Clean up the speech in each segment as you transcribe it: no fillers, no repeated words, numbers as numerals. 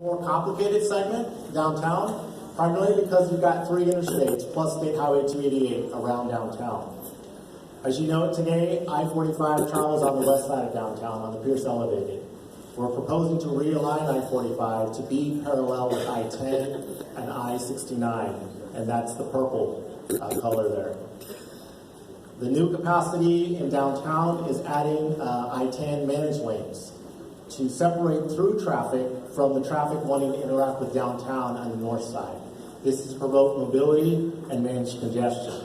More complicated segment downtown, primarily because you've got 3 interstates plus State Highway 288 around downtown. As you know, today I-45 travels on the west side of downtown on the Pierce Elevated. We're proposing to realign I-45 to be parallel with I-10 and I-69, and that's the purple color there. The new capacity in downtown is adding I-10 managed lanes to separate through traffic from the traffic wanting to interact with downtown on the north side. This is to promote mobility and manage congestion.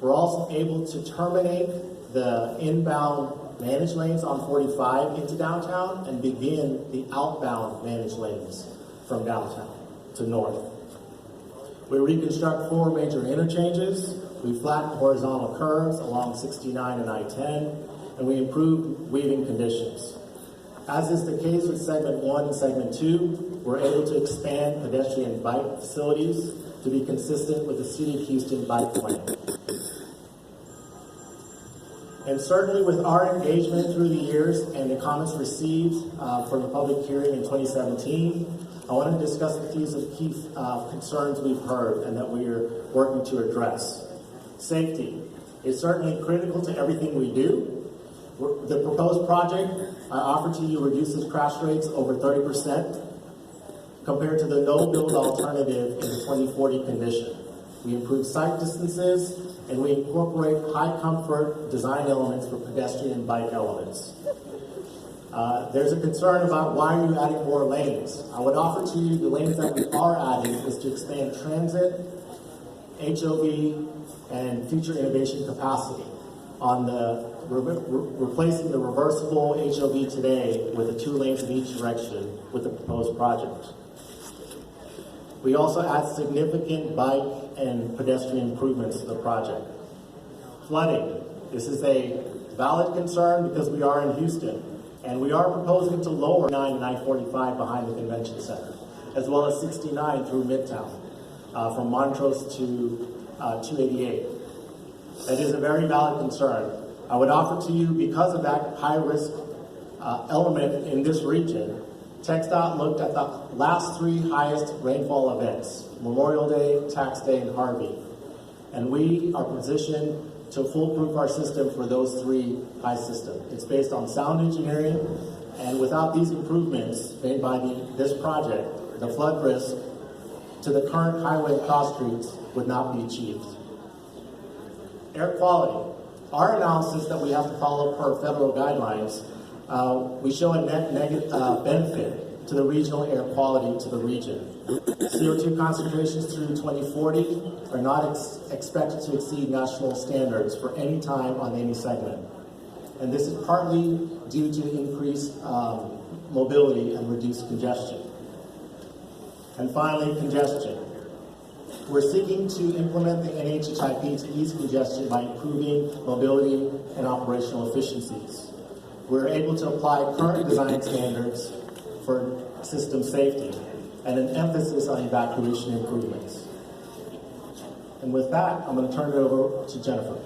We're also able to terminate the inbound managed lanes on 45 into downtown and begin the outbound managed lanes from downtown to north. We reconstruct 4 major interchanges. We flatten horizontal curves along 69 and I-10, and we improve weaving conditions. As is the case with segment 1 and segment 2, we're able to expand pedestrian bike facilities to be consistent with the City of Houston bike plan. And certainly with our engagement through the years and the comments received from the public hearing in 2017, I want to discuss the key concerns we've heard and that we are working to address. Safety is certainly critical to everything we do. The proposed project I offer to you reduces crash rates over 30% compared to the no-build alternative in the 2040 condition. We improve sight distances, and we incorporate high-comfort design elements for pedestrian and bike elements. There's a concern about why are you adding more lanes. I would offer to you the lanes that we are adding is to expand transit, HOV, and future innovation capacity on the replacing the reversible HOV today with the 2 lanes in each direction with the proposed project. We also add significant bike and pedestrian improvements to the project. Flooding. This is a valid concern because we are in Houston, and we are proposing to lower 9 and I-45 behind the convention center, as well as 69 through Midtown, from Montrose to 288. That is a very valid concern. I would offer to you, because of that high-risk element in this region, TxDOT looked at the last 3 highest rainfall events, Memorial Day, Tax Day, and Harvey. And we are positioned to foolproof our system for those 3 high systems. It's based on sound engineering, and without these improvements made by this project, the flood risk to the current highway and cross streets would not be achieved. Air quality. Our analysis that we have to follow per federal guidelines, we show a net negative benefit to the regional air quality to the region. CO2 concentrations through 2040 are not expected to exceed national standards for any time on any segment. And this is partly due to increased mobility and reduced congestion. And finally, congestion. We're seeking to implement the NHHIP to ease congestion by improving mobility and operational efficiencies. We're able to apply current design standards for system safety and an emphasis on evacuation improvements. And with that, I'm going to turn it over to Jennifer.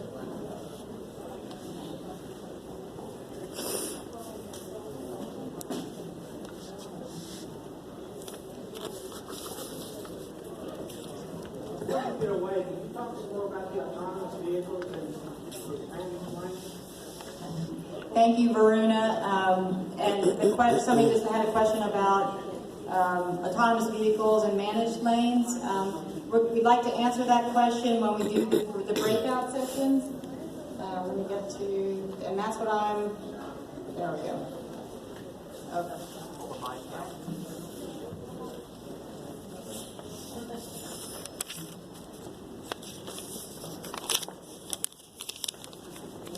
Thank you, Varuna. Somebody just had a question about autonomous vehicles and managed lanes. We'd like to answer that question when we do the breakout sessions. Let me get to, and that's what there we go. Okay.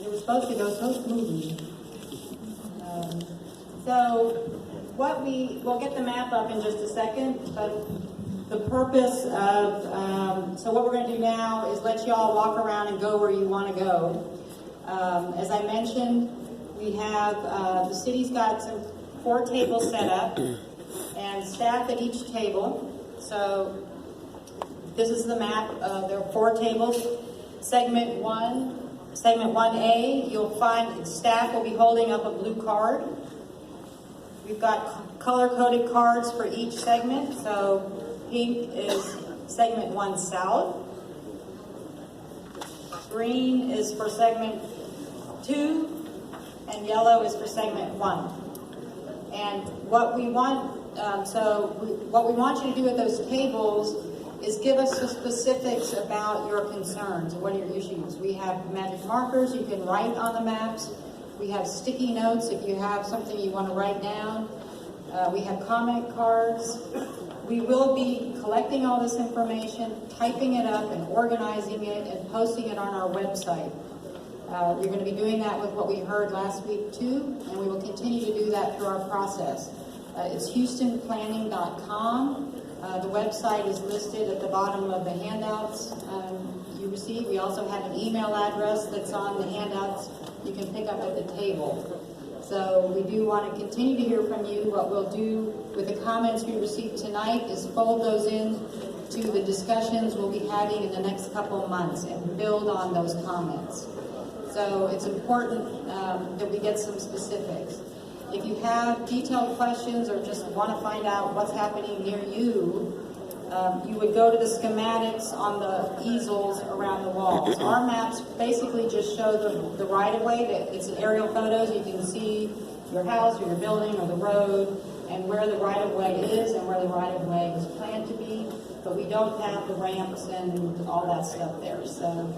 It was supposed to go so smoothly. We'll get the map up in just a second, but the purpose of, so what we're going to do now is let you all walk around and go where you want to go. As I mentioned, we have, the city's got 4 tables set up and staff at each table. So this is the map. There are 4 tables. Segment 1A, you'll find staff will be holding up a blue card. We've got color-coded cards for each segment. So pink is segment 1 south. Green is for segment 2, and yellow is for segment 1. And what we want, what we want you to do with those tables is give us the specifics about your concerns. What are your issues? We have magic markers you can write on the maps. We have sticky notes if you have something you want to write down. We have comment cards. We will be collecting all this information, typing it up and organizing it and posting it on our website. We're going to be doing that with what we heard last week too, and we will continue to do that through our process. It's houstonplanning.com. The website is listed at the bottom of the handouts you receive. We also have an email address that's on the handouts you can pick up at the table. So we do want to continue to hear from you. What we'll do with the comments we received tonight is fold those in to the discussions we'll be having in the next couple of months and build on those comments. So it's important that we get some specifics. If you have detailed questions or just want to find out what's happening near you, you would go to the schematics on the easels around the walls. Our maps basically just show the right-of-way. It's an aerial photos. You can see your house or your building or the road and where the right-of-way is and where the right-of-way is planned to be, but we don't have the ramps and all that stuff there. So